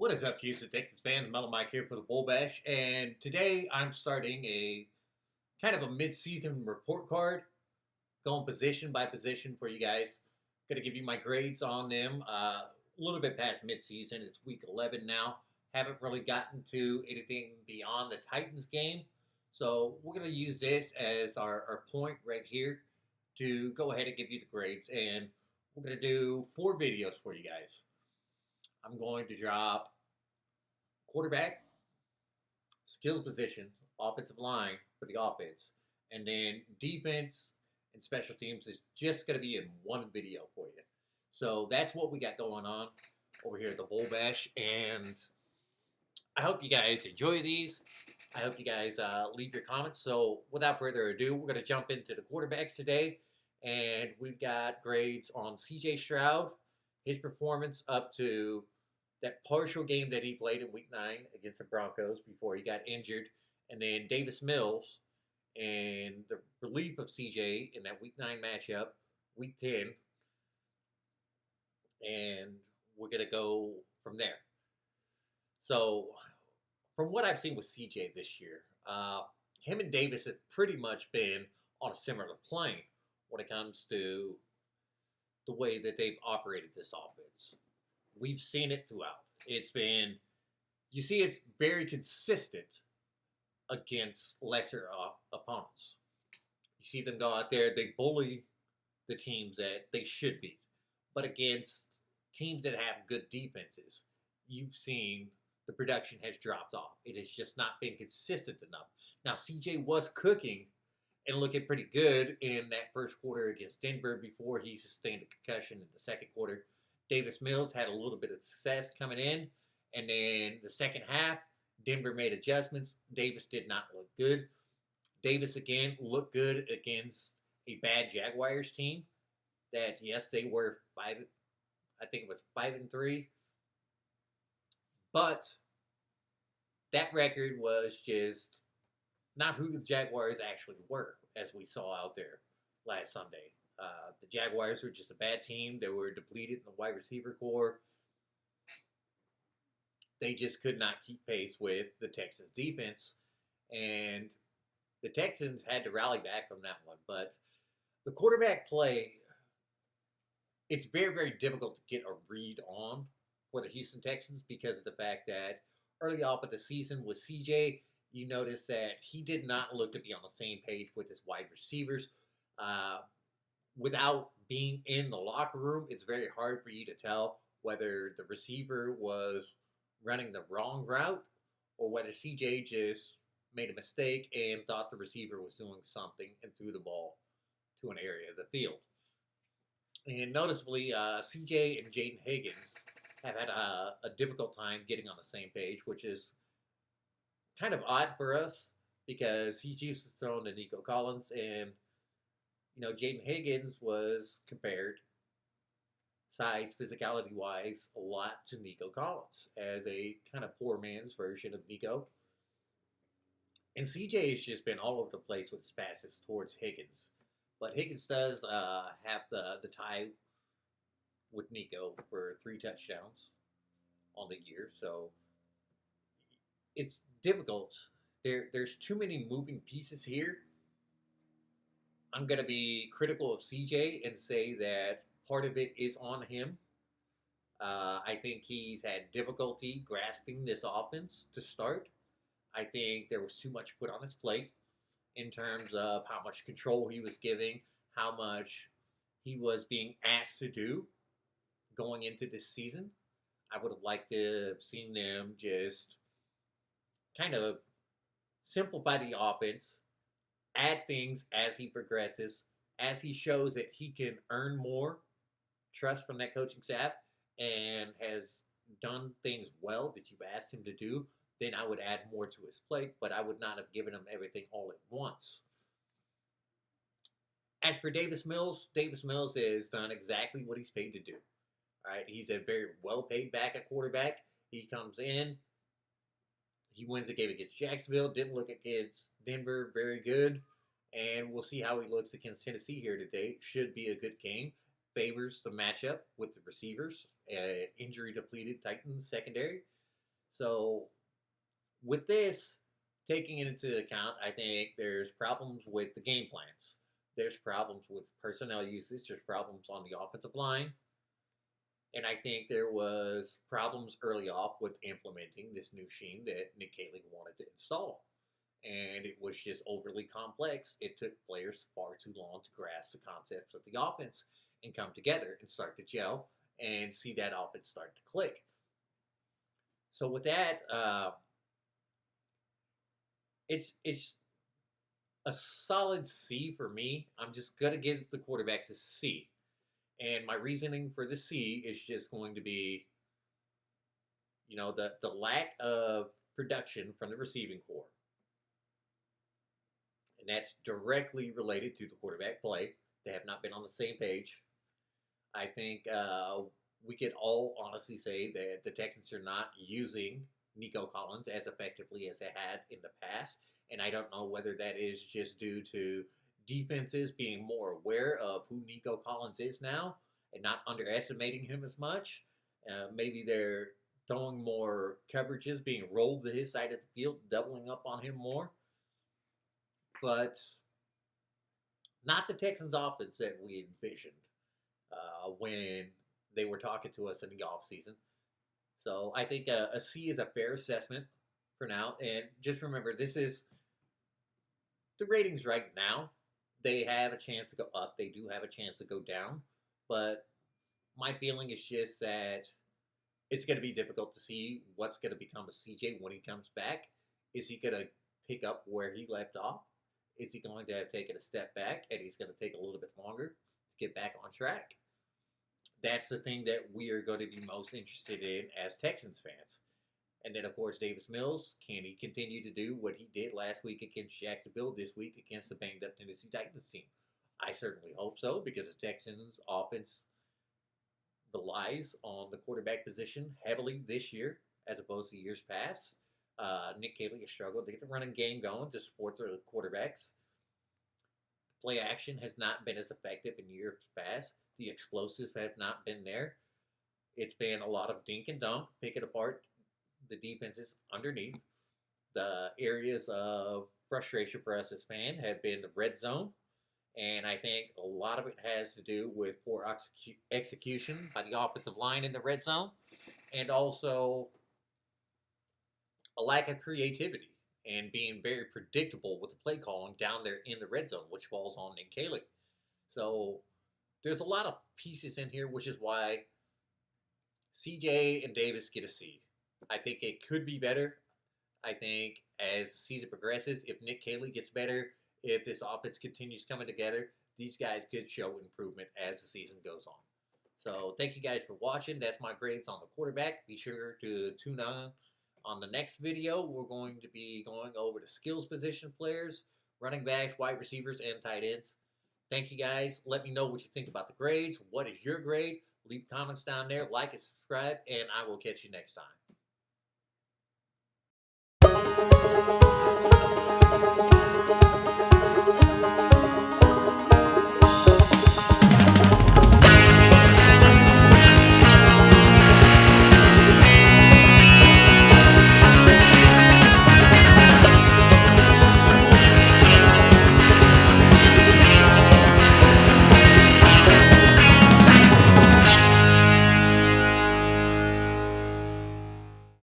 What is up, Houston Texans fans? Mello Mike here for the Bull Bash, and today I'm starting a kind of a mid-season report card, going position by position for you guys. Going to give you my grades on them. A little bit past mid-season. It's week 11 now. Haven't really gotten to anything beyond the Titans game, so we're going to use this as our point right here to go ahead and give you the grades, and we're going to do 4 videos for you guys. I'm going to drop quarterback, skill position, offensive line for the offense, and then defense and special teams is just going to be in one video for you. So that's what we got going on over here at the Bull Bash, and I hope you guys enjoy these. I hope you guys leave your comments. So without further ado, we're going to jump into the quarterbacks today, and we've got grades on C.J. Stroud, his performance up to that partial game that he played in Week 9 against the Broncos before he got injured, and then Davis Mills and the relief of CJ in that Week 9 matchup, Week 10, and we're going to go from there. So, from what I've seen with CJ this year, him and Davis have pretty much been on a similar plane when it comes to the way that they've operated this offense. We've seen it throughout. You see it's very consistent against lesser opponents. You see them go out there, they bully the teams that they should beat. But against teams that have good defenses, you've seen the production has dropped off. It has just not been consistent enough. Now, CJ was cooking and looking pretty good in that first quarter against Denver before he sustained a concussion in the second quarter. Davis Mills had a little bit of success coming in, and then the second half, Denver made adjustments. Davis did not look good. Davis again looked good against a bad Jaguars team. That yes, they were five. I think it was 5-3, but that record was just not who the Jaguars actually were, as we saw out there last Sunday. The Jaguars were just a bad team. They were depleted in the wide receiver core. They just could not keep pace with the Texans defense. And the Texans had to rally back from that one. But the quarterback play, it's very, very difficult to get a read on for the Houston Texans because of the fact that early off of the season with CJ, you notice that he did not look to be on the same page with his wide receivers. Without being in the locker room, it's very hard for you to tell whether the receiver was running the wrong route or whether CJ just made a mistake and thought the receiver was doing something and threw the ball to an area of the field. And noticeably, CJ and Jaden Higgins have had a difficult time getting on the same page, which is kind of odd for us because he's used to throwing to Nico Collins, and Jaden Higgins was compared size, physicality-wise, a lot to Nico Collins as a kind of poor man's version of Nico. And CJ has just been all over the place with his passes towards Higgins. But Higgins does have the tie with Nico for 3 touchdowns on the year. So it's difficult. There's too many moving pieces here. I'm going to be critical of CJ and say that part of it is on him. I think he's had difficulty grasping this offense to start. I think there was too much put on his plate in terms of how much control he was giving, how much he was being asked to do going into this season. I would have liked to have seen them just kind of simplify the offense, add things as he progresses, as he shows that he can earn more trust from that coaching staff and has done things well that you've asked him to do, then I would add more to his plate, but I would not have given him everything all at once. As for Davis Mills has done exactly what he's paid to do. All right, he's a very well-paid backup quarterback. He comes in, he wins a game against Jacksonville, didn't look against Denver very good, and we'll see how he looks against Tennessee here today. Should be a good game. Favors the matchup with the receivers, injury-depleted Titans secondary. So with this taking it into account, I think there's problems with the game plans. There's problems with personnel usage. There's problems on the offensive line. And I think there was problems early off with implementing this new scheme that Nick Caley wanted to install. And it was just overly complex. It took players far too long to grasp the concepts of the offense and come together and start to gel and see that offense start to click. So with that, it's a solid C for me. I'm just gonna give the quarterbacks a C, and my reasoning for the C is just going to be, the lack of production from the receiving core, and that's directly related to the quarterback play. They have not been on the same page. I think we could all honestly say that the Texans are not using Nico Collins as effectively as they had in the past. And I don't know whether that is just due to defenses being more aware of who Nico Collins is now and not underestimating him as much. Maybe they're throwing more coverages being rolled to his side of the field, doubling up on him more. But not the Texans offense that we envisioned when they were talking to us in the offseason. So I think a C is a fair assessment for now. And just remember, this is the ratings right now. They have a chance to go up. They do have a chance to go down. But my feeling is just that it's going to be difficult to see what's going to become of CJ when he comes back. Is he going to pick up where he left off? Is he going to have taken a step back and he's going to take a little bit longer to get back on track? That's the thing that we are going to be most interested in as Texans fans. And then, of course, Davis Mills, can he continue to do what he did last week against Jacksonville, this week against the banged-up Tennessee Titans team? I certainly hope so, because the Texans' offense relies on the quarterback position heavily this year as opposed to years past. Nick Caley has struggled to get the running game going to support the quarterbacks. Play action has not been as effective in years past. The explosives have not been there. It's been a lot of dink and dunk, picking apart the defenses underneath. The areas of frustration for us as fans have been the red zone. And I think a lot of it has to do with poor execution by the offensive line in the red zone. And also a lack of creativity and being very predictable with the play calling down there in the red zone, which falls on Nick Caley. So there's a lot of pieces in here, which is why CJ and Davis get a C. I think it could be better. I think as the season progresses, if Nick Caley gets better, if this offense continues coming together, these guys could show improvement as the season goes on. So thank you guys for watching. That's my grades on the quarterback. Be sure to tune on the next video. We're going to be going over the skills position players, running backs, wide receivers, and tight ends. Thank you guys. Let me know what you think about the grades. What is your grade? Leave comments down there. Like and subscribe, and I will catch you next time.